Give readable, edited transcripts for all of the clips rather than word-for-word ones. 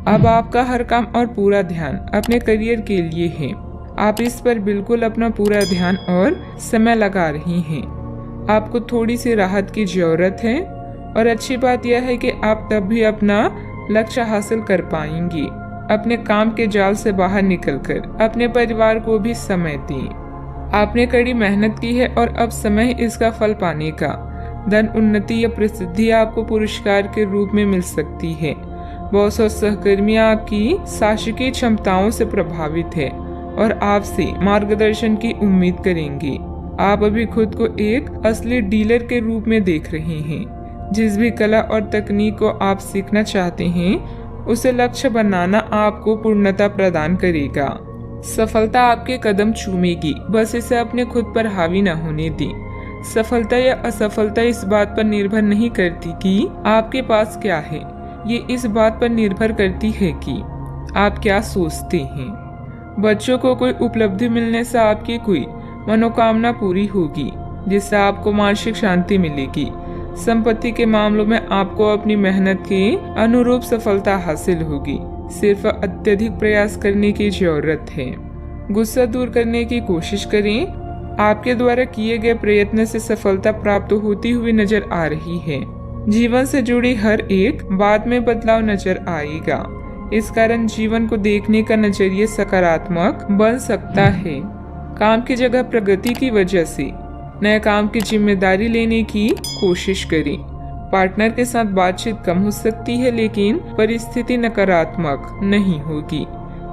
अब आपका हर काम और पूरा ध्यान अपने करियर के लिए है। आप इस पर बिल्कुल अपना पूरा ध्यान और समय लगा रही हैं। आपको थोड़ी सी राहत की जरूरत है और अच्छी बात यह है कि आप तब भी अपना लक्ष्य हासिल कर पाएंगी। अपने काम के जाल से बाहर निकलकर अपने परिवार को भी समय दें। आपने कड़ी मेहनत की है और अब समय इसका फल पाने का। धन, उन्नति या प्रसिद्धि आपको पुरस्कार के रूप में मिल सकती है। बॉस और सहकर्मी आपकी शासकीय क्षमताओं से प्रभावित है और आपसे मार्गदर्शन की उम्मीद करेंगे। आप अभी खुद को एक असली डीलर के रूप में देख रहे हैं। जिस भी कला और तकनीक को आप सीखना चाहते हैं उसे लक्ष्य बनाना आपको पूर्णता प्रदान करेगा। सफलता आपके कदम चूमेगी, बस इसे अपने खुद पर हावी न होने दें। सफलता या असफलता इस बात पर निर्भर नहीं करती कि आपके पास क्या है, ये इस बात पर निर्भर करती है कि आप क्या सोचते हैं। बच्चों को कोई उपलब्धि मिलने से आपकी कोई मनोकामना पूरी होगी जिससे आपको मानसिक शांति मिलेगी। संपत्ति के मामलों में आपको अपनी मेहनत के अनुरूप सफलता हासिल होगी। सिर्फ अत्यधिक प्रयास करने की जरूरत है। गुस्सा दूर करने की कोशिश करें। आपके द्वारा किए गए प्रयत्न से सफलता प्राप्त होती हुई नजर आ रही है। जीवन से जुड़ी हर एक बात में बदलाव नजर आएगा। इस कारण जीवन को देखने का नजरिया सकारात्मक बन सकता है। काम की जगह प्रगति की वजह से नए काम की जिम्मेदारी लेने की कोशिश करें। पार्टनर के साथ बातचीत कम हो सकती है लेकिन परिस्थिति नकारात्मक नहीं होगी।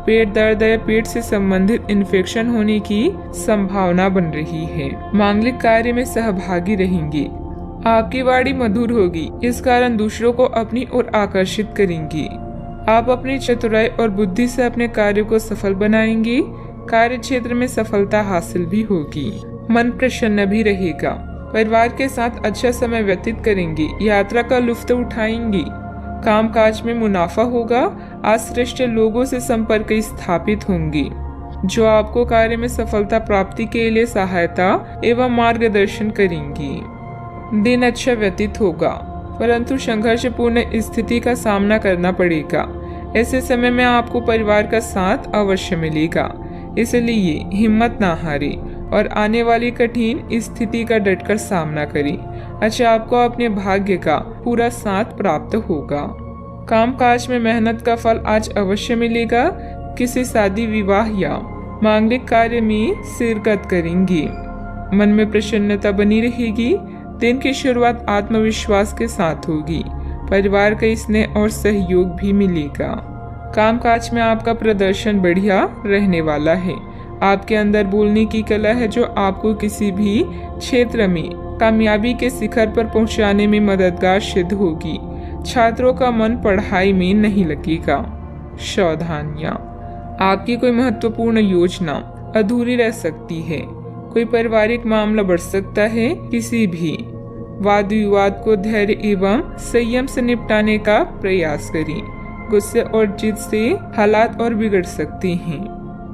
पेट दर्द या पेट से संबंधित इन्फेक्शन होने की संभावना बन रही है। मांगलिक कार्य में सहभागी रहेंगे। आपकी वाणी मधुर होगी, इस कारण दूसरों को अपनी ओर आकर्षित करेंगी। आप अपनी चतुराई और बुद्धि से अपने कार्य को सफल बनाएंगे। कार्य क्षेत्र में सफलता हासिल भी होगी। मन प्रसन्न भी रहेगा। परिवार के साथ अच्छा समय व्यतीत करेंगे। यात्रा का लुत्फ उठाएंगे। काम काज में मुनाफा होगा। आज श्रेष्ठ लोगों से संपर्क स्थापित होंगे जो आपको कार्य में सफलता प्राप्ति के लिए सहायता एवं मार्गदर्शन करेंगी। दिन अच्छा व्यतीत होगा परंतु संघर्षपूर्ण स्थिति का सामना करना पड़ेगा। ऐसे समय में आपको परिवार का साथ अवश्य मिलेगा, इसलिए हिम्मत ना हारे और आने वाली कठिन स्थिति का डटकर सामना करें। अच्छा, आपको अपने भाग्य का पूरा साथ प्राप्त होगा। कामकाज में मेहनत का फल आज अवश्य मिलेगा। किसी शादी, विवाह या मांगलिक कार्य में शिरकत करेंगे। मन में प्रसन्नता बनी रहेगी। दिन की शुरुआत आत्मविश्वास के साथ होगी। परिवार का स्नेह और सहयोग भी मिलेगा। कामकाज में आपका प्रदर्शन बढ़िया रहने वाला है। आपके अंदर बोलने की कला है जो आपको किसी भी क्षेत्र में कामयाबी के शिखर पर पहुंचाने में मददगार सिद्ध होगी। छात्रों का मन पढ़ाई में नहीं लगेगा। सावधानियां, आपकी कोई महत्वपूर्ण योजना अधूरी रह सकती है। कोई पारिवारिक मामला बढ़ सकता है। किसी भी वाद विवाद को धैर्य एवं संयम से निपटाने का प्रयास करें। गुस्से और जिद से हालात और बिगड़ सकते हैं।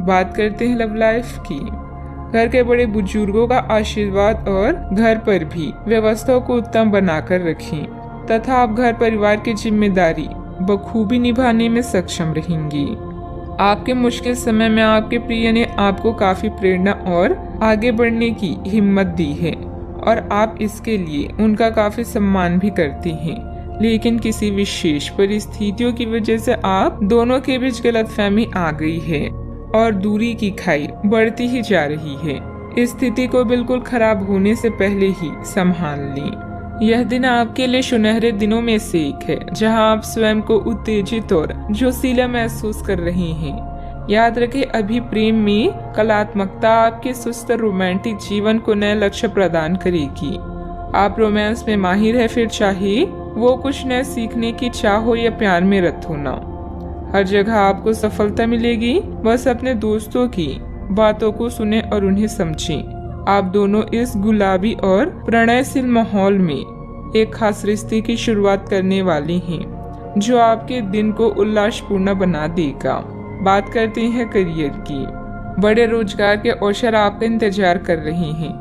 बात करते हैं लव लाइफ की। घर के बड़े बुजुर्गों का आशीर्वाद और घर पर भी व्यवस्थाओं को उत्तम बनाकर रखें तथा आप घर परिवार की जिम्मेदारी बखूबी निभाने में सक्षम रहेंगी। आपके मुश्किल समय में आपके प्रिय ने आपको काफी प्रेरणा और आगे बढ़ने की हिम्मत दी है और आप इसके लिए उनका काफी सम्मान भी करते हैं। लेकिन किसी विशेष परिस्थितियों की वजह से आप दोनों के बीच गलतफहमी आ गई है और दूरी की खाई बढ़ती ही जा रही है। इस स्थिति को बिल्कुल खराब होने से पहले ही संभाल लें। यह दिन आपके लिए सुनहरे दिनों में से एक है जहां आप स्वयं को उत्तेजित और जोशीला महसूस कर रहे हैं। याद रखें, अभी प्रेम में कलात्मकता आपके सुस्त रोमांटिक जीवन को नए लक्ष्य प्रदान करेगी। आप रोमांस में माहिर है, फिर चाहे वो कुछ नया सीखने की चाह हो या प्यार में रत होना। हर जगह आपको सफलता मिलेगी। बस अपने दोस्तों की बातों को सुने और उन्हें समझें। आप दोनों इस गुलाबी और प्रणयशील माहौल में एक खास रिश्ते की शुरुआत करने वाले हैं जो आपके दिन को उल्लासपूर्ण बना देगा। बात करते हैं करियर की। बड़े रोजगार के अवसर आपका इंतजार कर रहे हैं।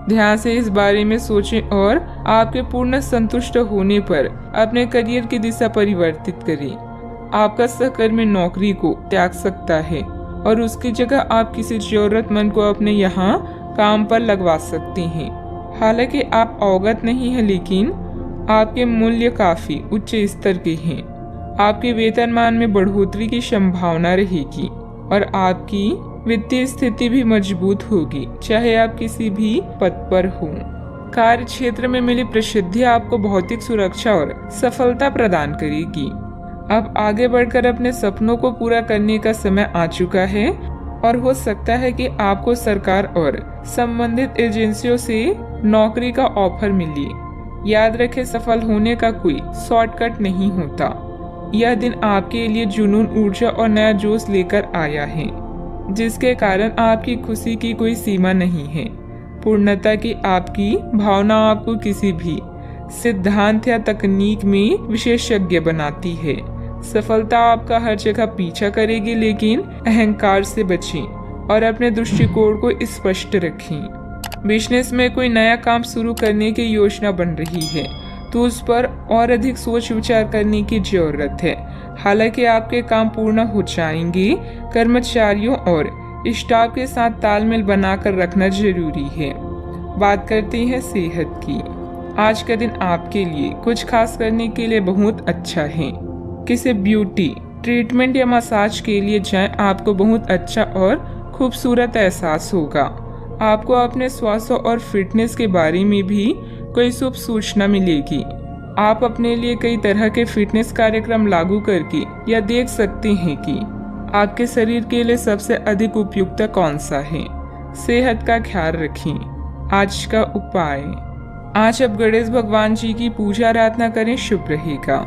ध्यान से इस बारे में सोचें और आपके पूर्ण संतुष्ट होने पर अपने करियर की दिशा परिवर्तित करें। आपका सहकर्मी नौकरी को त्याग सकता है और उसकी जगह आप किसी जरूरतमंद को अपने यहाँ काम पर लगवा सकते हैं। हालांकि आप अवगत नहीं है, लेकिन आपके मूल्य काफी उच्च स्तर के हैं। आपके वेतनमान में बढ़ोतरी की संभावना रहेगी और आपकी वित्तीय स्थिति भी मजबूत होगी, चाहे आप किसी भी पद पर हो। कार्य क्षेत्र में मिली प्रसिद्धि आपको भौतिक सुरक्षा और सफलता प्रदान करेगी। अब आगे बढ़कर अपने सपनों को पूरा करने का समय आ चुका है और हो सकता है कि आपको सरकार और संबंधित एजेंसियों से नौकरी का ऑफर मिले। याद रखें, सफल होने का कोई शॉर्टकट नहीं होता। यह दिन आपके लिए जुनून, ऊर्जा और नया जोश लेकर आया है, जिसके कारण आपकी खुशी की कोई सीमा नहीं है। पूर्णता की आपकी भावना आपको किसी भी सिद्धांत या तकनीक में विशेषज्ञ बनाती है। सफलता आपका हर जगह पीछा करेगी, लेकिन अहंकार से बचें और अपने दृष्टिकोण को स्पष्ट रखें। बिजनेस में कोई नया काम शुरू करने की योजना बन रही है तो उस पर और अधिक सोच विचार करने की जरूरत है। हालांकि आपके काम पूर्ण हो जाएंगे, कर्मचारियों और स्टाफ के साथ तालमेल बनाकर रखना जरूरी है। बात करते हैं सेहत की। आज का दिन आपके लिए कुछ खास करने के लिए बहुत अच्छा है। किसी ब्यूटी ट्रीटमेंट या मसाज के लिए जाएं, आपको बहुत अच्छा और खूबसूरत एहसास होगा। आपको अपने स्वास्थ्य और फिटनेस के बारे में भी कोई शुभ सूचना मिलेगी। आप अपने लिए कई तरह के फिटनेस कार्यक्रम लागू करके यह देख सकते हैं कि आपके शरीर के लिए सबसे अधिक उपयुक्त कौन सा है। सेहत का ख्याल रखें। आज का उपाय, आज आप गणेश भगवान जी की पूजा आराधना करें, शुभ रहेगा।